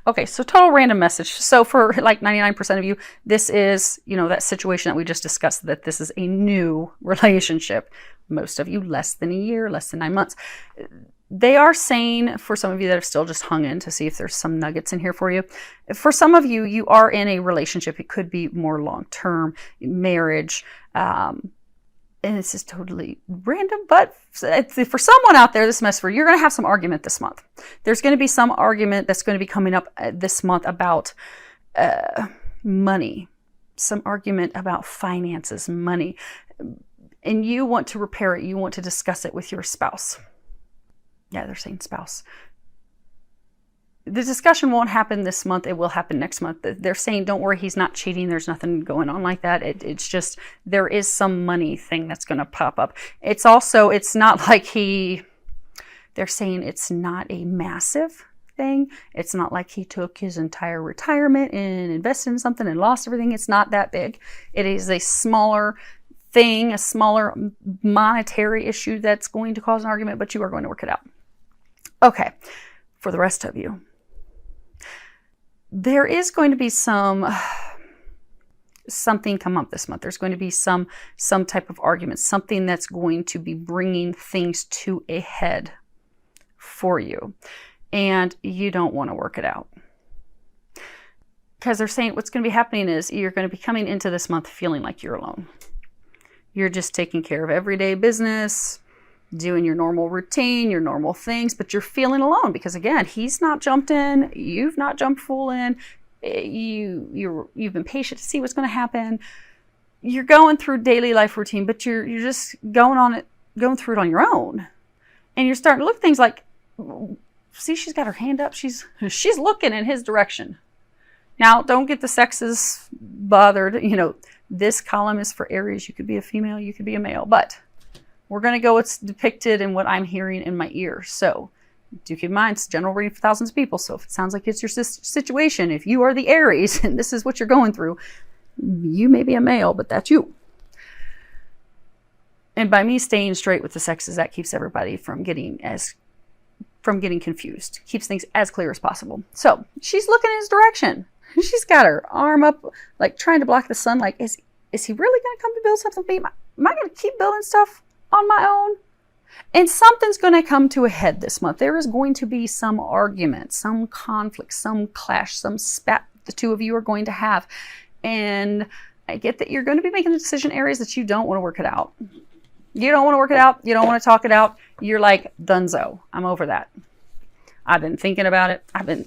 Okay, so total random message. So for like 99% of you, this is, that situation that we just discussed, that this is a new relationship. Most of you, less than a year, less than 9 months. They are saying, for some of you that have still just hung in to see if there's some nuggets in here for you. For some of you, you are in a relationship. It could be more long-term, marriage, and this is totally random, but for someone out there, this mess for you're going to have some argument this month. There's going to be some argument that's going to be coming up this month about money, some argument about finances, money, and you want to repair it. You want to discuss it with your spouse. Yeah, they're saying spouse. The discussion won't happen this month. It will happen next month. They're saying, don't worry, he's not cheating. There's nothing going on like that. It's just, there is some money thing that's going to pop up. It's not like they're saying it's not a massive thing. It's not like he took his entire retirement and invested in something and lost everything. It's not that big. It is a smaller thing, a smaller monetary issue that's going to cause an argument, but you are going to work it out. Okay, for the rest of you, there is going to be something come up this month. There's going to be some type of argument, something that's going to be bringing things to a head for you, and you don't want to work it out. Because they're saying what's going to be happening is you're going to be coming into this month feeling like you're alone. You're just taking care of everyday business, doing your normal routine, your normal things, but you're feeling alone because, again, he's not jumped in, you've not jumped full in, you've been patient to see what's going to happen. You're going through daily life routine, but you're just going through it on your own, and you're starting to look at things like, see, she's got her hand up, she's looking in his direction. Now, don't get the sexes bothered. This column is for Aries. You could be a female, you could be a male, but we're going to go what's depicted and what I'm hearing in my ear. So do keep in mind, it's general reading for thousands of people. So if it sounds like it's your situation, if you are the Aries and this is what you're going through, you may be a male, but that's you. And by me staying straight with the sexes, that keeps everybody from getting confused, keeps things as clear as possible. So she's looking in his direction. She's got her arm up, like trying to block the sun. Like, is he really going to come to build something for me? Am I going to keep building stuff on my own? And something's going to come to a head this month. There is going to be some argument, some conflict, some clash, some spat the two of you are going to have. And I get that you're going to be making a decision, Aries, that you don't want to work it out. You don't want to work it out. You don't want to talk it out. You're like, dunzo. I'm over that. I've been thinking about it. I've been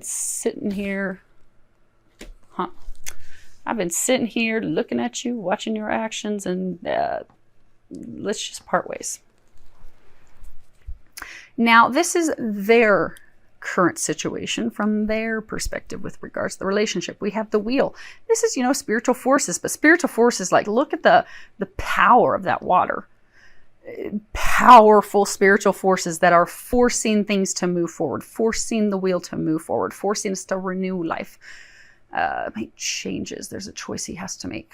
sitting here. I've been sitting here looking at you, watching your actions, and let's just part ways. Now, this is their current situation from their perspective with regards to the relationship. We have the wheel. This is, spiritual forces, but spiritual forces, like, look at the power of that water. Powerful spiritual forces that are forcing things to move forward, forcing the wheel to move forward, forcing us to renew life, make changes. There's a choice he has to make.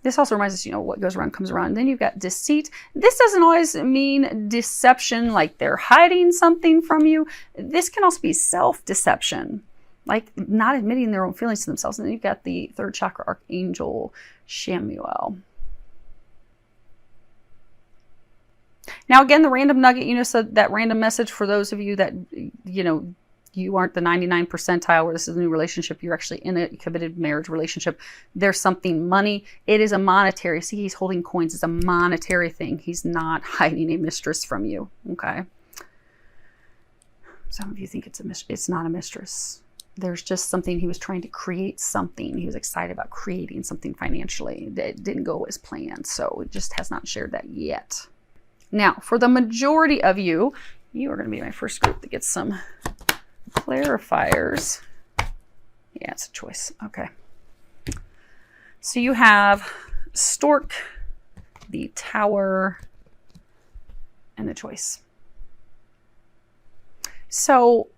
This also reminds us, what goes around comes around. Then you've got deceit. This doesn't always mean deception, like they're hiding something from you. This can also be self-deception, like not admitting their own feelings to themselves. And then you've got the third chakra archangel, Shamuel. Now, again, the random nugget, so that random message for those of you that, you aren't the 99 percentile where this is a new relationship. You're actually in a committed marriage relationship. There's something money. It is a monetary. See, he's holding coins. It's a monetary thing. He's not hiding a mistress from you. Okay. Some of you think it's not a mistress. There's just something. He was trying to create something. He was excited about creating something financially that didn't go as planned. So it just has not shared that yet. Now, for the majority of you, you are going to be my first group that gets some clarifiers. Yeah, it's a choice. Okay. So you have Stork, the Tower, and the choice. So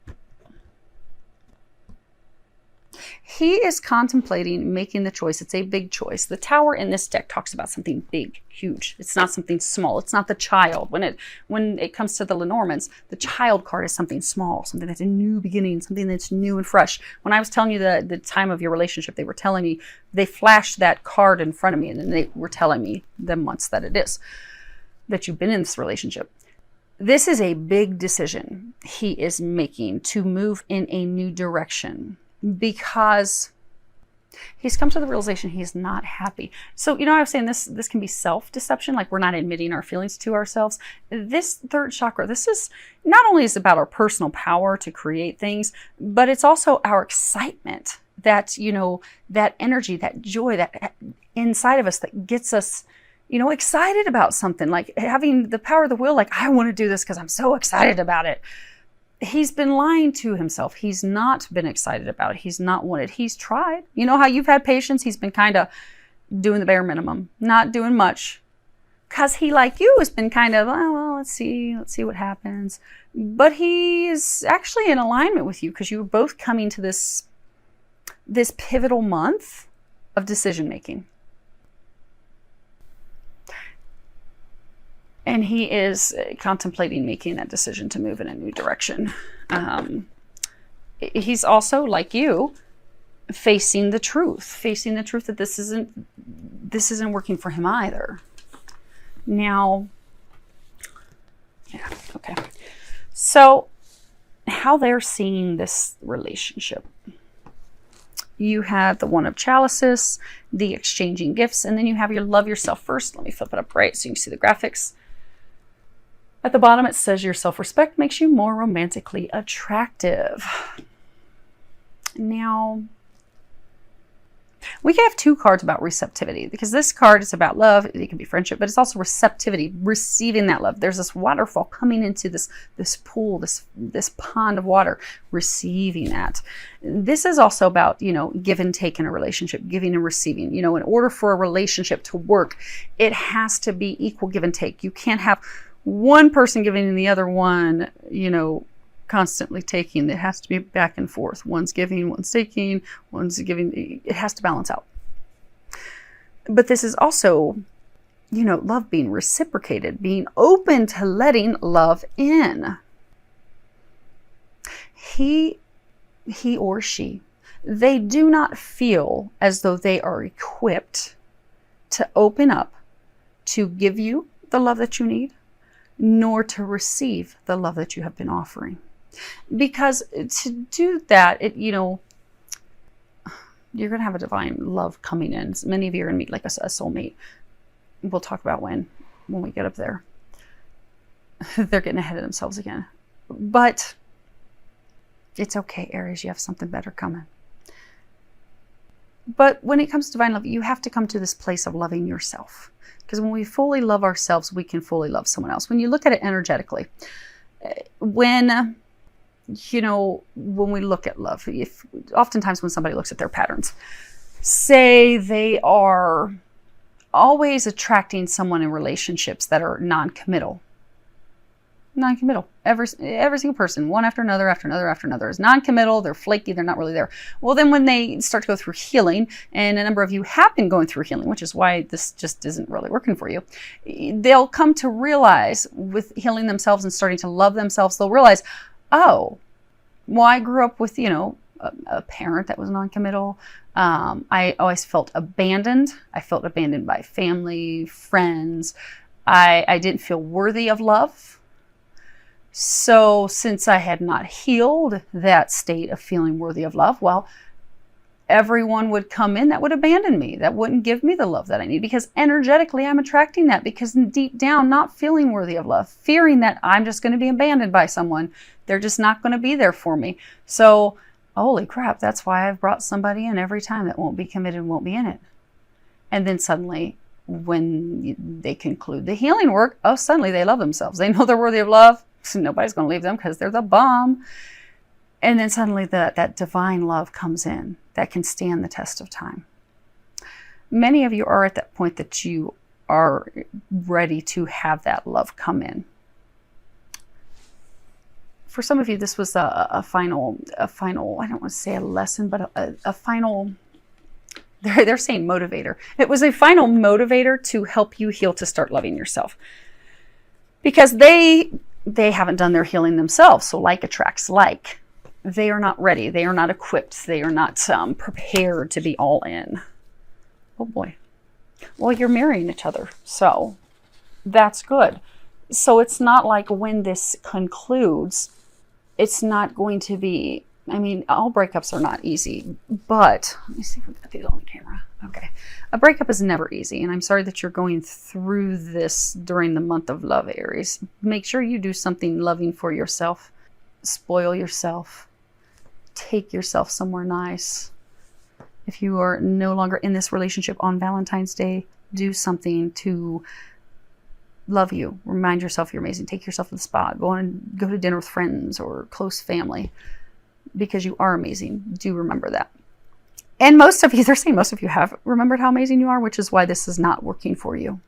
he is contemplating making the choice. It's a big choice. The Tower in this deck talks about something big, huge. It's not something small. It's not the Child. When it comes to the Lenormands, the Child card is something small, something that's a new beginning, something that's new and fresh. When I was telling you the time of your relationship, they were telling me, they flashed that card in front of me, and then they were telling me the months that it is that you've been in this relationship. This is a big decision he is making to move in a new direction, because he's come to the realization he's not happy. So, I was saying this can be self-deception, like we're not admitting our feelings to ourselves. This third chakra, this is not only is about our personal power to create things, but it's also our excitement, that, that energy, that joy, that inside of us that gets us excited about something, like having the power of the will, like I want to do this because I'm so excited about it. He's been lying to himself. He's not been excited about it. He's not wanted. He's tried. You know how you've had patience? He's been kind of doing the bare minimum, not doing much. Because he, like you, has been kind of, oh, well, let's see what happens. But he is actually in alignment with you, because you were both coming to this pivotal month of decision making. And he is contemplating making that decision to move in a new direction. He's also, like you, facing the truth that this isn't working for him either. Now, yeah, okay. So, how they're seeing this relationship. You have the One of Chalices, the exchanging gifts, and then you have your love yourself first. Let me flip it up right so you can see the graphics. At the bottom, it says your self-respect makes you more romantically attractive. Now, we have two cards about receptivity, because this card is about love. It can be friendship, but it's also receptivity, receiving that love. There's this waterfall coming into this pool, this pond of water, receiving that. This is also about, give and take in a relationship, giving and receiving. In order for a relationship to work, it has to be equal give and take. You can't have one person giving and the other one, constantly taking. It has to be back and forth. One's giving, one's taking, one's giving. It has to balance out. But this is also, love being reciprocated, being open to letting love in. He or she, they do not feel as though they are equipped to open up, to give you the love that you need, nor to receive the love that you have been offering. Because to do that, you're going to have a divine love coming in. Many of you are going to meet like a soulmate. We'll talk about when we get up there. They're getting ahead of themselves again. But it's okay, Aries, you have something better coming. But when it comes to divine love, you have to come to this place of loving yourself. Because when we fully love ourselves, we can fully love someone else. When you look at it energetically, when we look at love, oftentimes when somebody looks at their patterns, say they are always attracting someone in relationships that are non-committal. Every single person, one after another is non-committal. They're flaky. They're not really there. Well, then when they start to go through healing, and a number of you have been going through healing, which is why this just isn't really working for you, they'll come to realize with healing themselves and starting to love themselves, they'll realize, oh, well, I grew up with, a parent that was non-committal. I always felt abandoned. I felt abandoned by family, friends. I didn't feel worthy of love. So since I had not healed that state of feeling worthy of love, well, everyone would come in that would abandon me, that wouldn't give me the love that I need, because energetically I'm attracting that, because deep down, not feeling worthy of love, fearing that I'm just going to be abandoned by someone. They're just not going to be there for me. So, holy crap, that's why I've brought somebody in every time that won't be committed, won't be in it. And then suddenly, when they conclude the healing work, suddenly they love themselves. They know they're worthy of love. So nobody's going to leave them because they're the bomb. And then suddenly that divine love comes in that can stand the test of time. Many of you are at that point that you are ready to have that love come in. For some of you, this was a final, I don't want to say a lesson, but a final, they're saying motivator. It was a final motivator to help you heal, to start loving yourself. Because they haven't done their healing themselves. So like attracts like. They are not ready. They are not equipped. They are not prepared to be all in. Oh boy. Well, you're marrying each other. So that's good. So it's not like when this concludes, it's not going to be, I mean, all breakups are not easy, but let me see if we can put these on the camera. Okay. A breakup is never easy. And I'm sorry that you're going through this during the month of love, Aries. Make sure you do something loving for yourself. Spoil yourself. Take yourself somewhere nice. If you are no longer in this relationship on Valentine's Day, do something to love you. Remind yourself you're amazing. Take yourself to the spa. Go to dinner with friends or close family, because you are amazing. Do remember that. And most of you, they're saying most of you have remembered how amazing you are, which is why this is not working for you.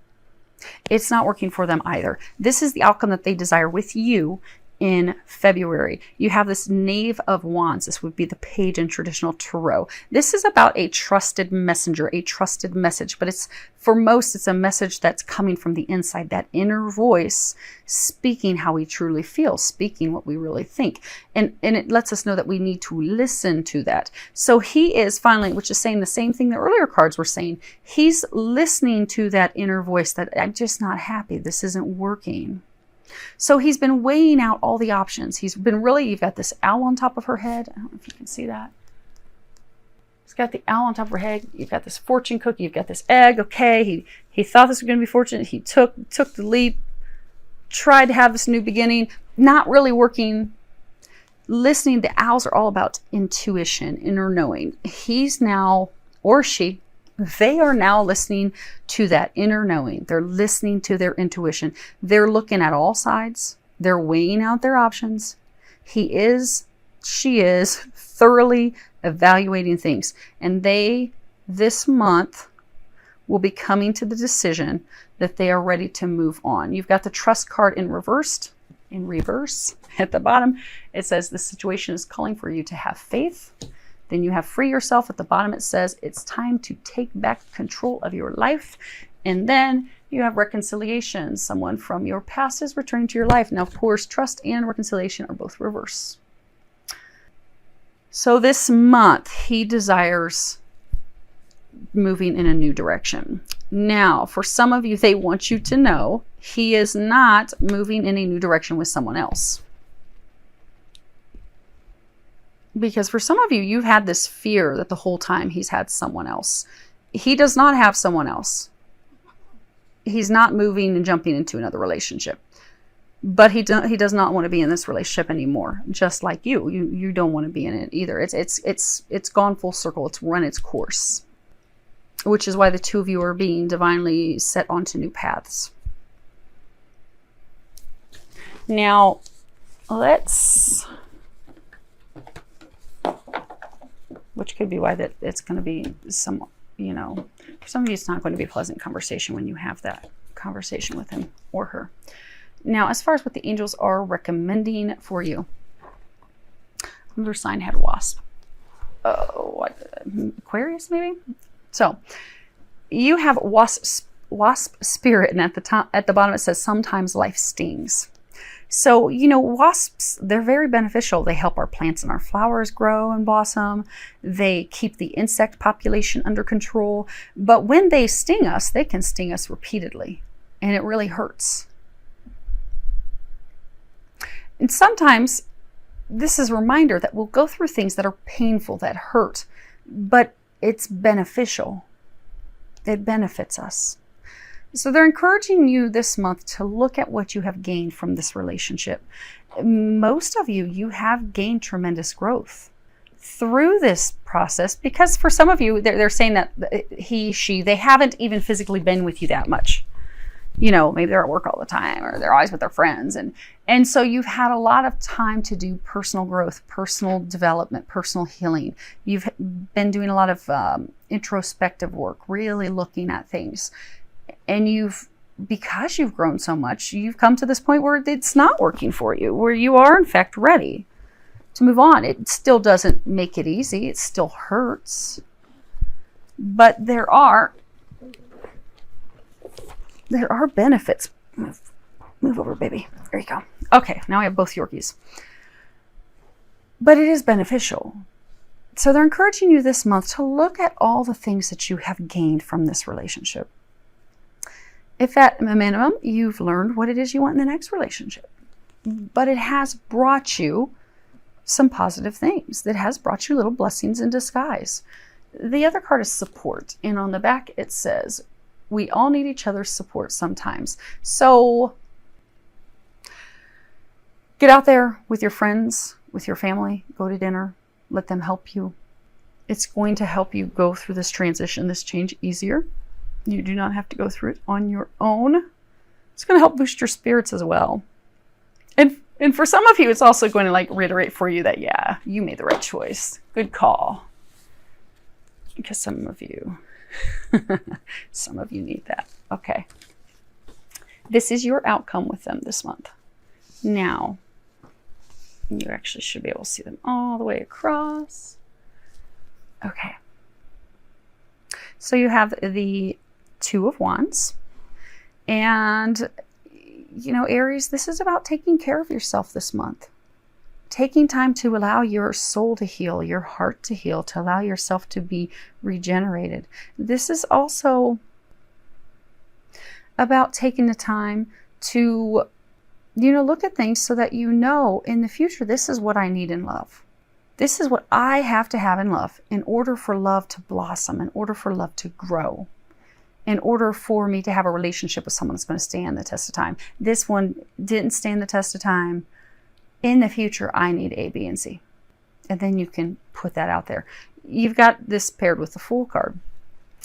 It's not working for them either. This is the outcome that they desire with you in February. You have this Knave of Wands. This would be the page in traditional tarot. This is about a trusted messenger, a trusted message, but it's, for most, it's a message that's coming from the inside, that inner voice speaking how we truly feel, speaking what we really think. And it lets us know that we need to listen to that. So he is finally, which is saying the same thing the earlier cards were saying, he's listening to that inner voice that I'm just not happy. This isn't working. So he's been weighing out all the options. He's been really, you've got this owl on top of her head. I don't know if you can see that. He's got the owl on top of her head. You've got this fortune cookie. You've got this egg. Okay. He thought this was going to be fortunate. He took the leap, tried to have this new beginning, not really working. Listening, the owls are all about intuition, inner knowing. He's now, or she, they are now listening to that inner knowing. They're listening to their intuition. They're looking at all sides. They're weighing out their options. She is thoroughly evaluating things. And they, this month, will be coming to the decision that they are ready to move on. You've got the trust card in reverse. At the bottom, it says the situation is calling for you to have faith. Then you have free yourself. At the bottom, it says it's time to take back control of your life. And then you have reconciliation. Someone from your past is returning to your life. Now, of course, trust and reconciliation are both reverse. So this month, he desires moving in a new direction. Now, for some of you, they want you to know he is not moving in a new direction with someone else. Because for some of you, you've had this fear that the whole time he's had someone else. He does not have someone else. He's not moving and jumping into another relationship. But he does not want to be in this relationship anymore. Just like you. You don't want to be in it either. It's gone full circle. It's run its course. Which is why the two of you are being divinely set onto new paths. Now, which could be why that it's going to be some, for some of you, it's not going to be a pleasant conversation when you have that conversation with him or her. Now, as far as what the angels are recommending for you, another sign had wasp. Aquarius, maybe? So you have wasp spirit, and at the bottom it says sometimes life stings. So, wasps, they're very beneficial. They help our plants and our flowers grow and blossom. They keep the insect population under control. But when they sting us, they can sting us repeatedly, and it really hurts. And sometimes this is a reminder that we'll go through things that are painful, that hurt, but it's beneficial. It benefits us. So they're encouraging you this month to look at what you have gained from this relationship. Most of you have gained tremendous growth through this process, because for some of you, they're saying that they haven't even physically been with you that much. Maybe they're at work all the time, or they're always with their friends. And so you've had a lot of time to do personal growth, personal development, personal healing. You've been doing a lot of introspective work, really looking at things. And you've because you've grown so much, you've come to this point where it's not working for you, where you are in fact ready to move on. It still doesn't make it easy. It still hurts. But there are benefits. Move over, baby. There you go. Okay, now I have both Yorkies. But it is beneficial. So they're encouraging you this month to look at all the things that you have gained from this relationship. If at a minimum, you've learned what it is you want in the next relationship, but it has brought you some positive things. That has brought you little blessings in disguise. The other card is support. And on the back, it says, we all need each other's support sometimes. So get out there with your friends, with your family, go to dinner, let them help you. It's going to help you go through this transition, this change easier. You do not have to go through it on your own. It's going to help boost your spirits as well. And for some of you, it's also going to like reiterate for you that, yeah, you made the right choice. Good call. Because some of you need that. Okay. This is your outcome with them this month. Now, you actually should be able to see them all the way across. Okay. So you have the Two of Wands. And, you know, Aries, this is about taking care of yourself this month. Taking time to allow your soul to heal, your heart to heal, to allow yourself to be regenerated. This is also about taking the time to, you know, look at things so that you know in the future, this is what I need in love. This is what I have to have in love in order for love to blossom, in order for love to grow, in order for me to have a relationship with someone that's going to stand the test of time. This one didn't stand the test of time. In the future, I need A, B, and C. And then you can put that out there. You've got this paired with the Fool card.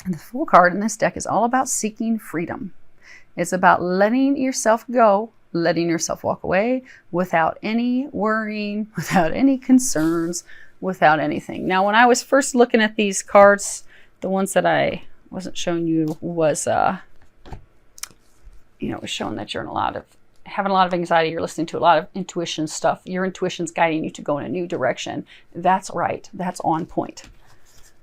And the Fool card in this deck is all about seeking freedom. It's about letting yourself go, letting yourself walk away without any worrying, without any concerns, without anything. Now, when I was first looking at these cards, the ones that I wasn't showing you was, was showing that you're having a lot of anxiety. You're listening to a lot of intuition stuff. Your intuition's guiding you to go in a new direction. That's right. That's on point.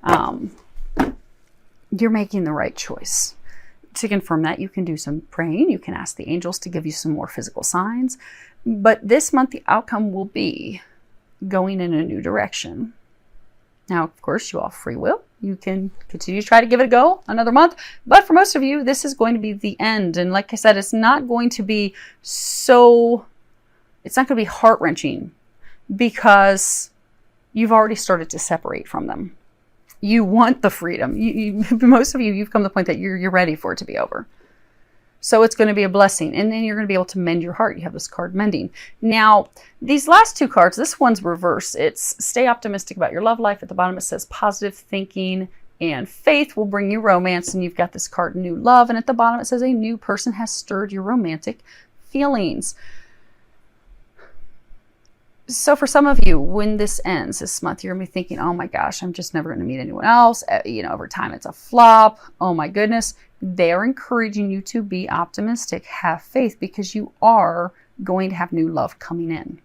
You're making the right choice. To confirm that, you can do some praying. You can ask the angels to give you some more physical signs. But this month, the outcome will be going in a new direction. Now, of course, you all have free will. You can continue to try to give it a go another month. But for most of you, this is going to be the end. And like I said, it's not going to be heart-wrenching because you've already started to separate from them. You want the freedom. Most of you, you've come to the point that you're ready for it to be over. So it's going to be a blessing. And then you're going to be able to mend your heart. You have this card mending. Now, these last two cards, this one's reverse. It's stay optimistic about your love life. At the bottom, it says positive thinking and faith will bring you romance. And you've got this card, new love. And at the bottom, it says a new person has stirred your romantic feelings. So for some of you, when this ends this month, you're going to be thinking, oh my gosh, I'm just never going to meet anyone else. Over time, it's a flop. Oh my goodness. They're encouraging you to be optimistic, have faith, because you are going to have new love coming in.